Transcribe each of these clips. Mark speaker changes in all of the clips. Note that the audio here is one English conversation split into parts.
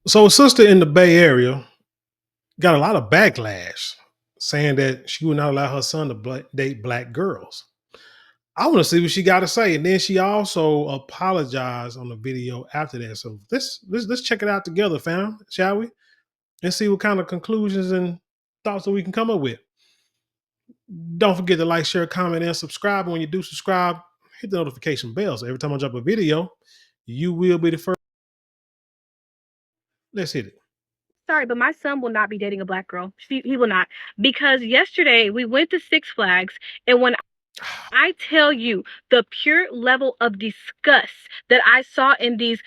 Speaker 1: So, a sister in the Bay Area got a lot of backlash saying that she would not allow her son to date black girls. I want to see what she got to say, and then she also apologized on the video after that. So let's check it out together, fam, shall we? And see what kind of conclusions and thoughts that we can come up with. Don't forget to like, share, comment, and subscribe. And when you do subscribe, hit the notification bell so every time I drop a video, you will be the first. Let's hit it.
Speaker 2: Sorry, but my son will not be dating a black girl. He will not. Because yesterday we went to Six Flags, and when I tell you the pure level of disgust that I saw in these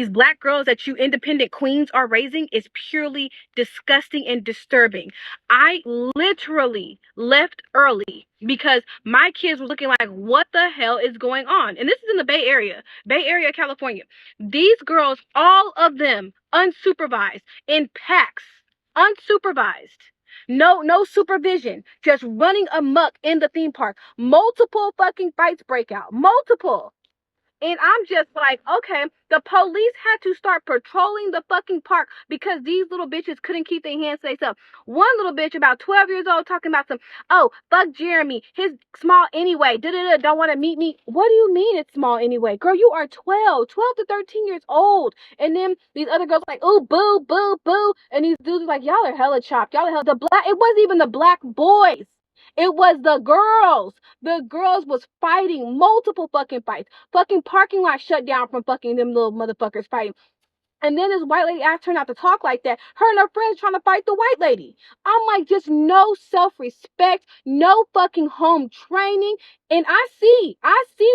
Speaker 2: black girls that you independent queens are raising is purely disgusting and disturbing. I literally left early because my kids were looking like, what the hell is going on? And this is in the Bay Area, California. These girls, all of them unsupervised in packs, unsupervised. No supervision, just running amok in the theme park. Multiple fucking fights break out. Multiple. And I'm just like, okay, the police had to start patrolling the fucking park because these little bitches couldn't keep their hands to themselves. One little bitch, about 12 years old, talking about some, oh, fuck Jeremy. His small anyway. Da-da-da, don't want to meet me. What do you mean it's small anyway? Girl, you are 12 to 13 years old. And then these other girls like, oh, boo, boo, boo. And these dudes are like, y'all are hella chopped. Y'all are hella, it wasn't even the black boys. It was the girls. The girls was fighting multiple fucking fights. Fucking parking lot shut down from fucking them little motherfuckers fighting. And then this white lady asked her not to talk like that. Her and her friends trying to fight the white lady. I'm like, just no self-respect, no fucking home training. And I see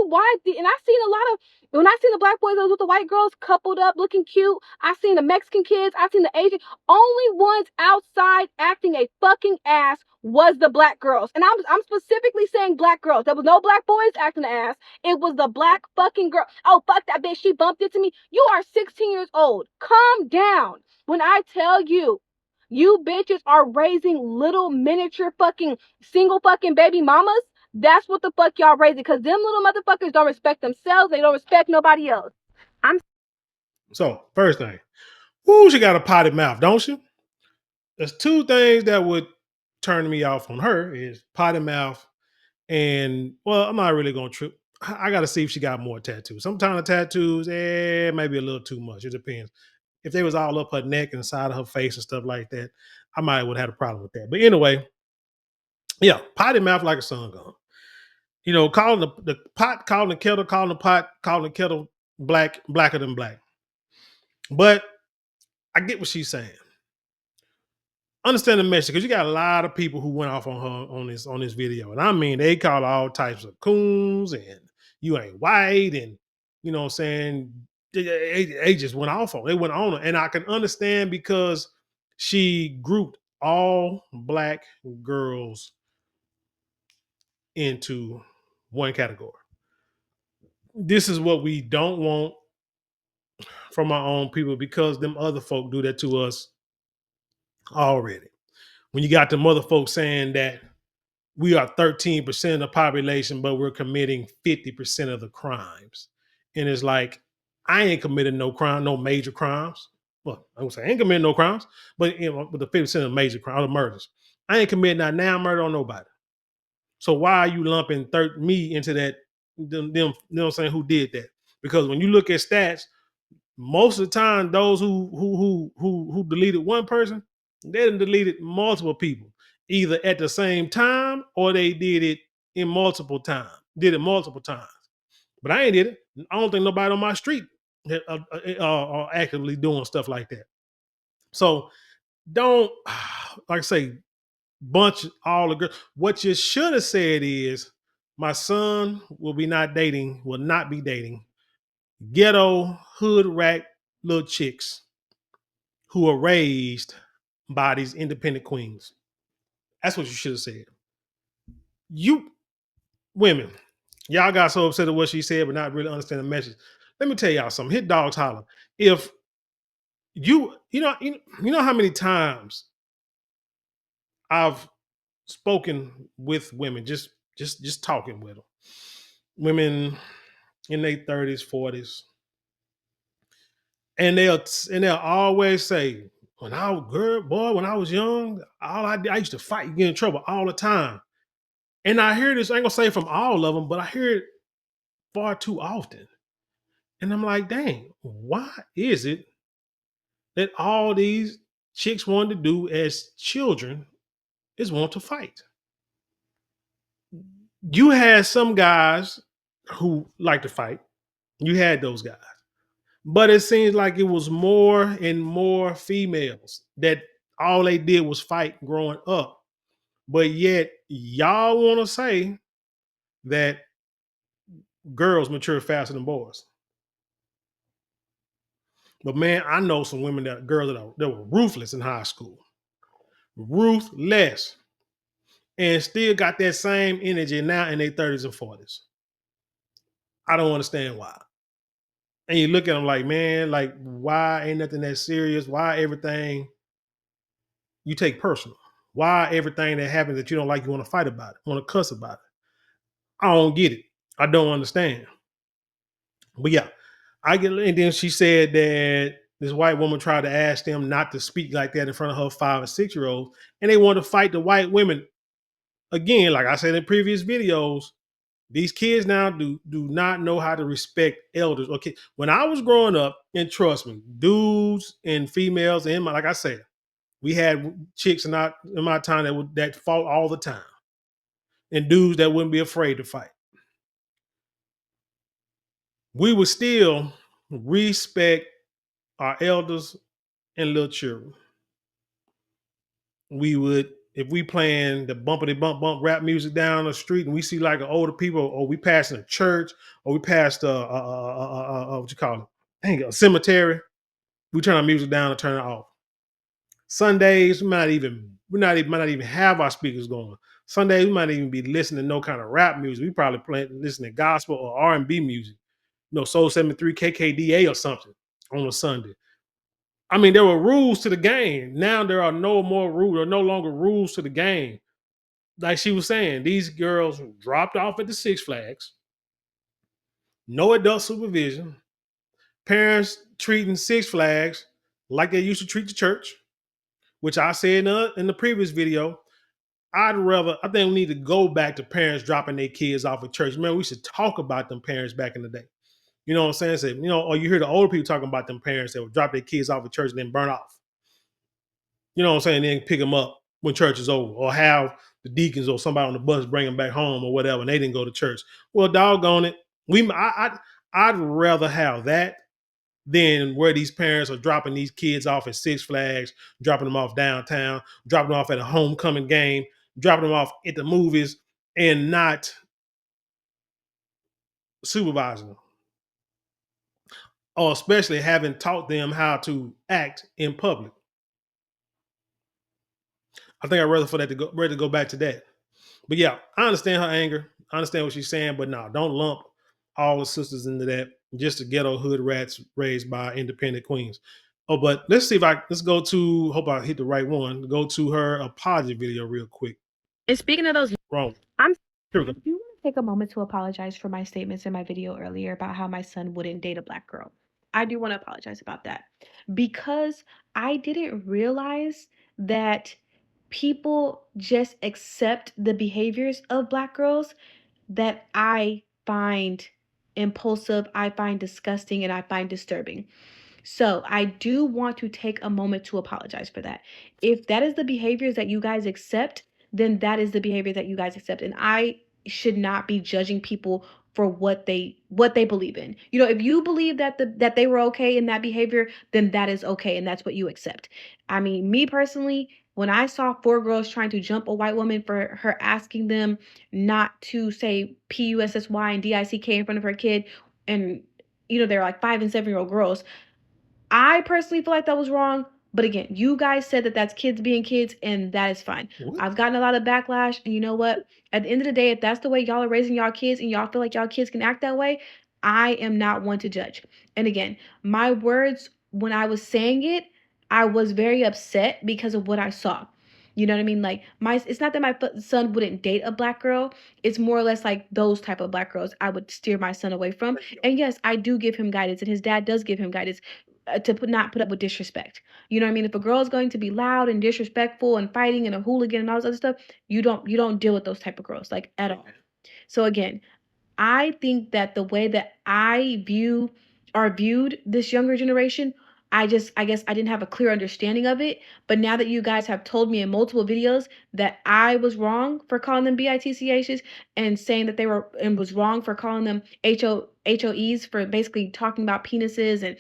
Speaker 2: why. And I seen a lot of, when I seen the black boys with the white girls coupled up, looking cute. I seen the Mexican kids. I seen the Asian. Only ones outside acting a fucking ass was the black girls. And I'm specifically saying black girls. There was no black boys acting the ass. It was the black fucking girl. Oh, fuck that bitch. She bumped into me. You are 16 years old. Calm down. When I tell you, you bitches are raising little miniature fucking single fucking baby mamas. That's what the fuck y'all raising. Because them little motherfuckers don't respect themselves. They don't respect nobody else. I'm
Speaker 1: So, first thing, whoo, she got a potty mouth, don't she? There's two things that would turn me off on her is potty mouth and well, I'm not really gonna trip. I gotta see if she got more tattoos. Sometimes the tattoos, maybe a little too much. It depends. If they was all up her neck and side of her face and stuff like that, I might would have had a problem with that. But anyway, yeah, potty mouth like a sun gun. You know, calling the pot, calling the kettle, calling the pot, calling the kettle blacker than black. But I get what she's saying. Understand the message because you got a lot of people who went off on her on this video, and I mean they call all types of coons and you ain't white and you know what I'm saying they just went off on they went on her, and I can understand because she grouped all black girls into one category. This is what we don't want from our own people because them other folk do that to us already. When you got the mother folks saying that we are 13% of the population, but we're committing 50% of the crimes. And it's like, I ain't committed no crime, no major crimes. Well, I would say I ain't committing no crimes, but you know, with the 50% of major crimes, of murders, I ain't committing not now murder on nobody. So why are you lumping me into that? Them, you know what I'm saying? Who did that? Because when you look at stats, most of the time, those who deleted one person, they done deleted multiple people, either at the same time or they did it in multiple times. Did it multiple times. But I ain't did it. I don't think nobody on my street are actively doing stuff like that. So don't, like I say, bunch all the girls. What you should have said is, my son will not be dating ghetto hood rat little chicks who are raised by these independent queens. That's what you should have said. You women, y'all got so upset at what she said, but not really understand the message. Let me tell y'all something. Hit dogs holler. If you know how many times I've spoken with women, just talking with them, women in their 30s, 40s, and they'll always say, when I was girl, boy, when I was young, I used to fight and get in trouble all the time. And I hear this, I ain't gonna say from all of them, but I hear it far too often. And I'm like, dang, why is it that all these chicks wanted to do as children is want to fight? You had some guys who like to fight. You had those guys. But it seems like it was more and more females that all they did was fight growing up. But yet, y'all want to say that girls mature faster than boys. But man, I know some women that girls that were ruthless in high school, ruthless, and still got that same energy now in their 30s and 40s. I don't understand why. And you look at them like, man, like why ain't nothing that serious? Why everything you take personal? Why everything that happens that you don't like, you want to fight about it, want to cuss about it? I don't get it. I don't understand. But yeah, I get. And then she said that this white woman tried to ask them not to speak like that in front of her 5 and 6 year olds, and they want to fight the white women again. Like I said in previous videos, these kids now do not know how to respect elders. Okay, when I was growing up, and trust me, dudes and females, and like I said, we had chicks in my time that fought all the time, and dudes that wouldn't be afraid to fight. We would still respect our elders and little children. We would, if we playing the bumpity bump bump rap music down the street, and we see like an older people, or we passing a church, or we passed what you call it, dang, a cemetery. We turn our music down and turn it off. Sundays, might not even have our speakers going. Sundays, we might even be listening to no kind of rap music. We probably listening to gospel or R&B music. Soul 73 KKDA or something on a Sunday. I mean, there were rules to the game. Now there are no more rules, or no longer rules to the game. Like she was saying, these girls dropped off at the Six Flags, no adult supervision, parents treating Six Flags like they used to treat the church, which I said in the previous video. I think we need to go back to parents dropping their kids off at church. Man, we should talk about them parents back in the day. You know what I'm saying? Say, or you hear the older people talking about them parents that would drop their kids off at church and then burn off. You know what I'm saying? Then pick them up when church is over, or have the deacons or somebody on the bus bring them back home or whatever, and they didn't go to church. Well, doggone it, I'd rather have that than where these parents are dropping these kids off at Six Flags, dropping them off downtown, dropping them off at a homecoming game, dropping them off at the movies, and not supervising them, or especially having taught them how to act in public. I think I'd rather for that to go back to that. But yeah, I understand her anger. I understand what she's saying, but no, don't lump all the sisters into that. Just the ghetto hood rats raised by independent queens. Oh, but let's go to, hope I hit the right one. Go to her apology video real quick.
Speaker 2: And speaking of those,
Speaker 1: Wrong.
Speaker 2: I'm
Speaker 1: Here we go.
Speaker 2: I do want to take a moment to apologize for my statements in my video earlier about how my son wouldn't date a black girl. I do want to apologize about that because I didn't realize that people just accept the behaviors of black girls that I find impulsive, I find disgusting, and I find disturbing. So I do want to take a moment to apologize for that. If that is the behaviors that you guys accept, then that is the behavior that you guys accept. And I should not be judging people for what they believe in. If you believe that they were okay in that behavior, then that is okay and that's what you accept. I mean, me personally, when I saw four girls trying to jump a white woman for her asking them not to say PUSSY and DICK in front of her kid, and they're like 5 and 7 year old girls, I personally feel like that was wrong. But again, you guys said that that's kids being kids, and that is fine.
Speaker 1: What?
Speaker 2: I've gotten a lot of backlash, and you know what? At the end of the day, if that's the way y'all are raising y'all kids and y'all feel like y'all kids can act that way, I am not one to judge. And again, my words, when I was saying it, I was very upset because of what I saw. You know what I mean? Like it's not that my son wouldn't date a black girl. It's more or less like those type of black girls I would steer my son away from. And yes, I do give him guidance, and his dad does give him guidance. not put up with disrespect. You know what I mean? If a girl is going to be loud and disrespectful and fighting and a hooligan and all this other stuff, you don't deal with those type of girls like at all. So again, I think that the way that I view or viewed this younger generation, I guess I didn't have a clear understanding of it. But now that you guys have told me in multiple videos that I was wrong for calling them BITCHs and saying that they were and was wrong for calling them HOEs for basically talking about penises and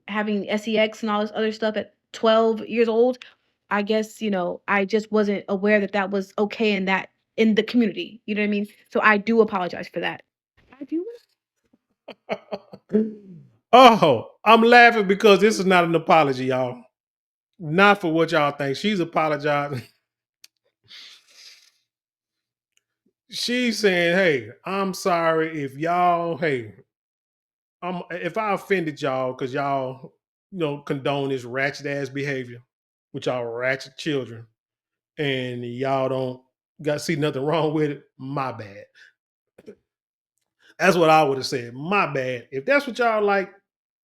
Speaker 2: having sex and all this other stuff at 12 years old, I guess I just wasn't aware that that was okay in the community. You know what I mean? So I do apologize for that. I do.
Speaker 1: Oh, I'm laughing because this is not an apology, y'all. Not for what y'all think. She's apologizing. She's saying, "Hey, I'm sorry if y'all. Hey, if I offended y'all because y'all, condone this ratchet ass behavior with y'all ratchet children, and y'all don't got see nothing wrong with it. My bad. That's what I would have said. My bad. If that's what y'all like,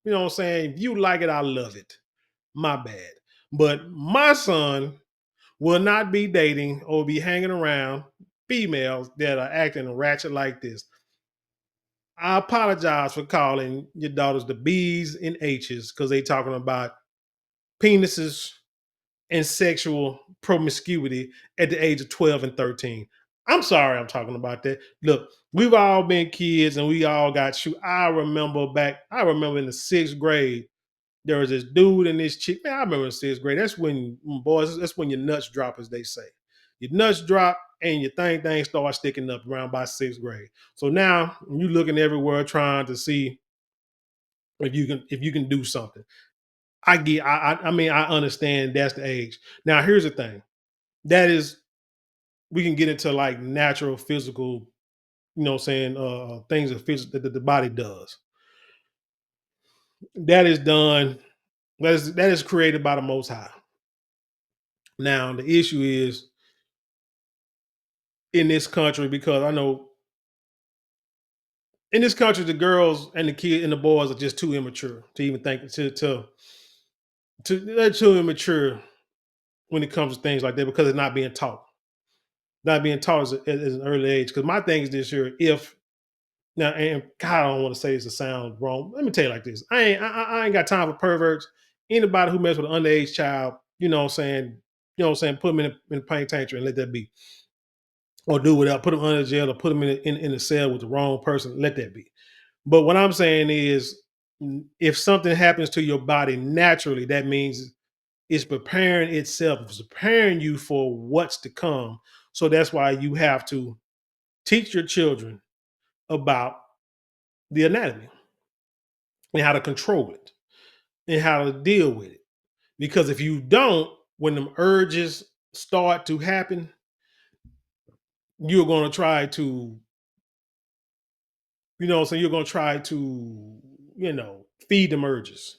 Speaker 1: what I'm saying. If you like it, I love it. My bad. But my son will not be dating or be hanging around females that are acting ratchet like this. I apologize for calling your daughters the B's and H's because they talking about penises and sexual promiscuity at the age of 12 and 13. I'm sorry I'm talking about that. Look, we've all been kids and we all got shoot. I remember in the sixth grade, there was this dude and this chick. Man, I remember in sixth grade. That's when boys, that's when your nuts drop, as they say. Your nuts drop and your thing start sticking up around by sixth grade. So now you looking everywhere trying to see if you can do something. I understand that's the age. Now here's the thing. That is we can get into like natural physical, saying things that the body does. That is done, that is created by the most high. Now the issue is in this country, because I know in this country the girls and the kid and the boys are just too immature to even think they're too immature when it comes to things like that because it's not being taught as an early age. Because my thing is this year, if now, and God, I don't want to say this to sound wrong. Let me tell you like this: I ain't got time for perverts. Anybody who mess with an underage child, put them in a penitentiary and let that be, or do without put them under jail or put them in a cell with the wrong person. Let that be. But what I'm saying is, if something happens to your body naturally, that means it's preparing itself. It's preparing you for what's to come. So that's why you have to teach your children about the anatomy and how to control it and how to deal with it. Because if you don't, when them urges start to happen, you're going to try to, so you're going to try to, feed them urges.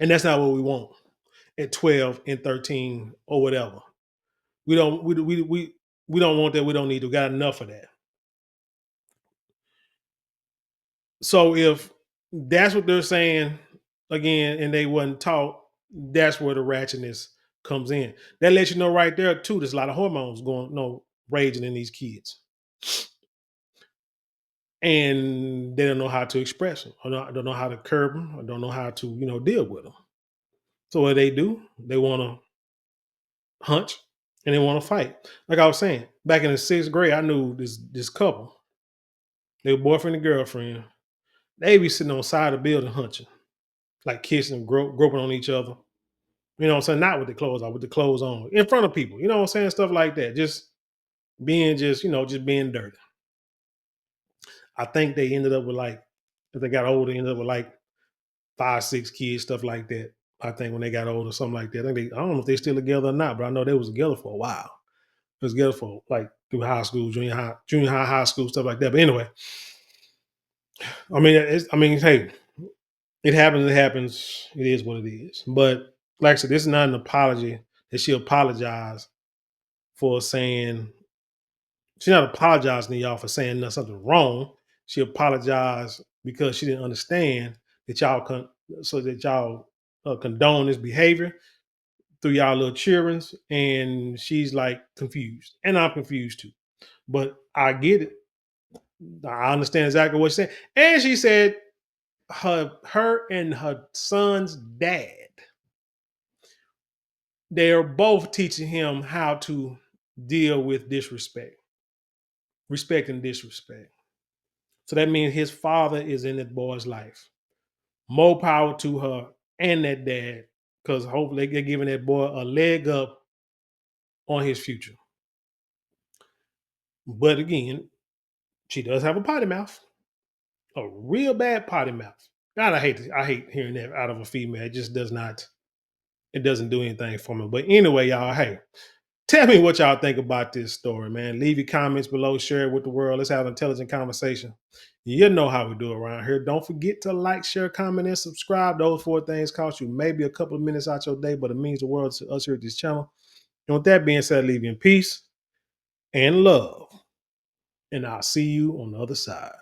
Speaker 1: And that's not what we want at 12 and 13 or whatever. We don't want that. We don't need to. We got enough of that. So if that's what they're saying again, and they wasn't taught, that's where the ratchetness comes in. That lets you know right there too. There's a lot of hormones going, raging in these kids, and they don't know how to express them, or don't know how to curb them, or don't know how to deal with them. So what they do, they want to hunch and they want to fight. Like I was saying, back in the sixth grade, I knew this couple. They were boyfriend and girlfriend. They be sitting on the side of the building hunching, like kissing and groping on each other. You know what I'm saying? Not with the clothes on, with the clothes on, in front of people. You know what I'm saying? Stuff like that. Just being dirty. I think they ended up with like, if they got older, ended up with like 5, 6 kids, stuff like that. I think when they got older, something like that. I don't know if they still together or not, but I know they was together for a while. It was together for like through high school, junior high, high school, stuff like that. But anyway, hey, it happens. It happens. It is what it is. But like I said, this is not an apology that she apologized for saying. She's not apologizing to y'all for saying something wrong. She apologized because she didn't understand that y'all so that y'all condone this behavior through y'all little cheerings. And she's like confused, and I'm confused too. But I get it. I understand exactly what she's saying. And she said her and her son's dad, they are both teaching him how to deal with disrespect, respect and disrespect. So that means his father is in that boy's life. More power to her and that dad, because hopefully they're giving that boy a leg up on his future. But again, she does have a potty mouth, a real bad potty mouth. God, I hate hearing that out of a female. It just does not, it doesn't do anything for me. But anyway, y'all, hey, tell me what y'all think about this story, man. Leave your comments below, share it with the world. Let's have an intelligent conversation. You know how we do around here. Don't forget to like, share, comment, and subscribe. Those four things cost you maybe a couple of minutes out your day, but it means the world to us here at this channel. And with that being said, leave you in peace and love. And I'll see you on the other side.